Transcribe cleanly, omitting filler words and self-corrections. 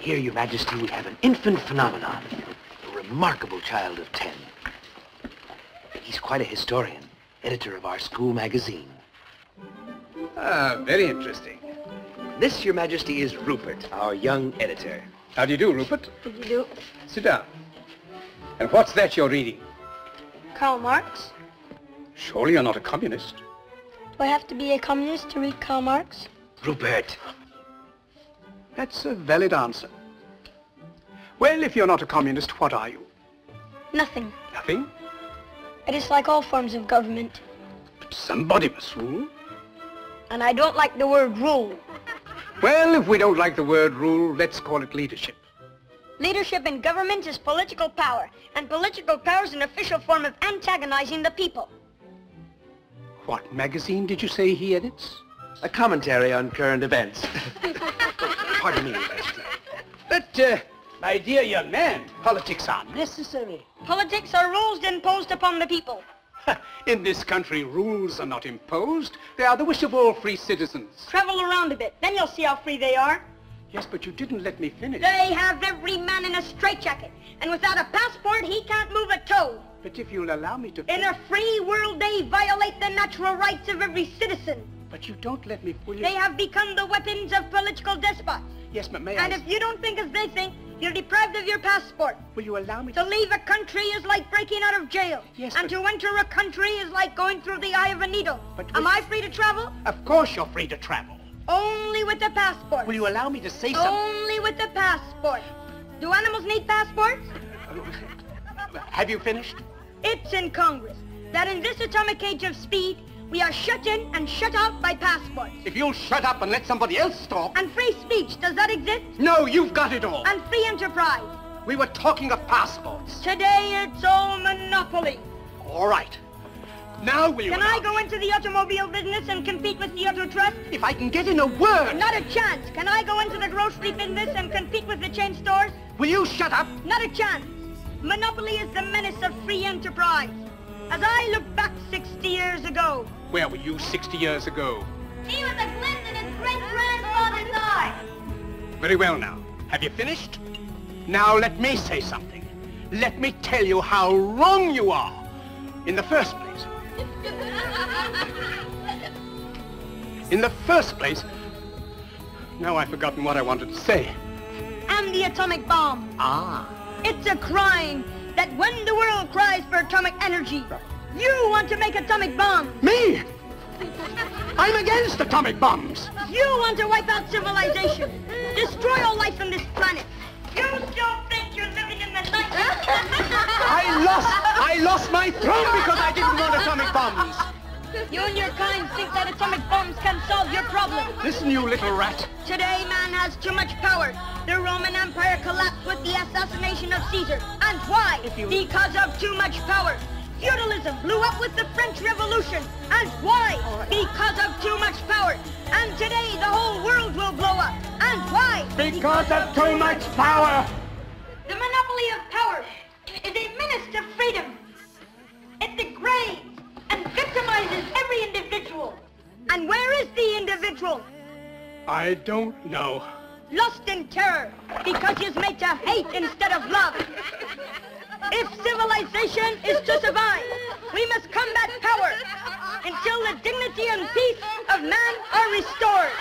Here, Your Majesty, we have an infant phenomenon, a remarkable child of 10. He's quite a historian, editor of our school magazine. Ah, very interesting. This, Your Majesty, is Rupert, our young editor. How do you do, Rupert? How do you do? Sit down. And what's that you're reading? Karl Marx. Surely you're not a communist. Do I have to be a communist to read Karl Marx? Rupert. That's a valid answer. Well, if you're not a communist, what are you? Nothing. Nothing? I dislike all forms of government. But somebody must rule. And I don't like the word rule. Well, if we don't like the word rule, let's call it leadership. Leadership in government is political power, and political power is an official form of antagonizing the people. What magazine did you say he edits? A commentary on current events. Pardon me, Your Majesty. But, my dear young man, politics are necessary. Politics are rules imposed upon the people. In this country, rules are not imposed. They are the wish of all free citizens. Travel around a bit, then you'll see how free they are. Yes, but you didn't let me finish. They have every man in a straitjacket, and without a passport, he can't move a toe. But if you'll allow me to... In a free world, they violate the natural rights of every citizen. But you don't let me fully... They have become the weapons of political despots. Yes, but may And I... if you don't think as they think, you're deprived of your passport. Will you allow me To leave a country is like breaking out of jail. Yes, and but... to enter a country is like going through the eye of a needle. But Am I free to travel? Of course you're free to travel. Only with a passport. Will you allow me to say something? Only with a passport. Do animals need passports? Have you finished? It's in Congress that in this atomic age of speed, we are shut in and shut out by passports. If you'll shut up and let somebody else talk... And free speech, does that exist? No, you've got it all. And free enterprise. We were talking of passports. Today it's all monopoly. All right. Now will you... Can I go into the automobile business and compete with the auto trust? If I can get in a word... Not a chance. Can I go into the grocery business and compete with the chain stores? Will you shut up? Not a chance. Monopoly is the menace of free enterprise. As I look back 60 years ago... Where were you 60 years ago? He was a glint in his great-grandfather's eye. Very well now. Have you finished? Now let me say something. Let me tell you how wrong you are. In the first place... In the first place... Now I've forgotten what I wanted to say. And the atomic bomb. Ah. It's a crime that when the world cries for atomic energy, you want to make atomic bombs. Me? I'm against atomic bombs. You want to wipe out civilization, destroy all life on this planet. You still think you're living in the night? I lost my throne because I didn't want atomic bombs. You and your kind think that atomic bombs can solve your problem. Listen, you little rat. Today, man has too much power. The Roman Empire collapsed with the assassination of Caesar. And why? Because of too much power. Feudalism blew up with the French Revolution. And why? Because of too much power. And today, the whole world will blow up. And why? Because of too much power. The monopoly of power is a menace to freedom. It degrades and victimizes every individual. And where is the individual? I don't know. Lost in terror, because he's made to hate instead of love. If civilization is to survive, we must combat power until the dignity and peace of man are restored.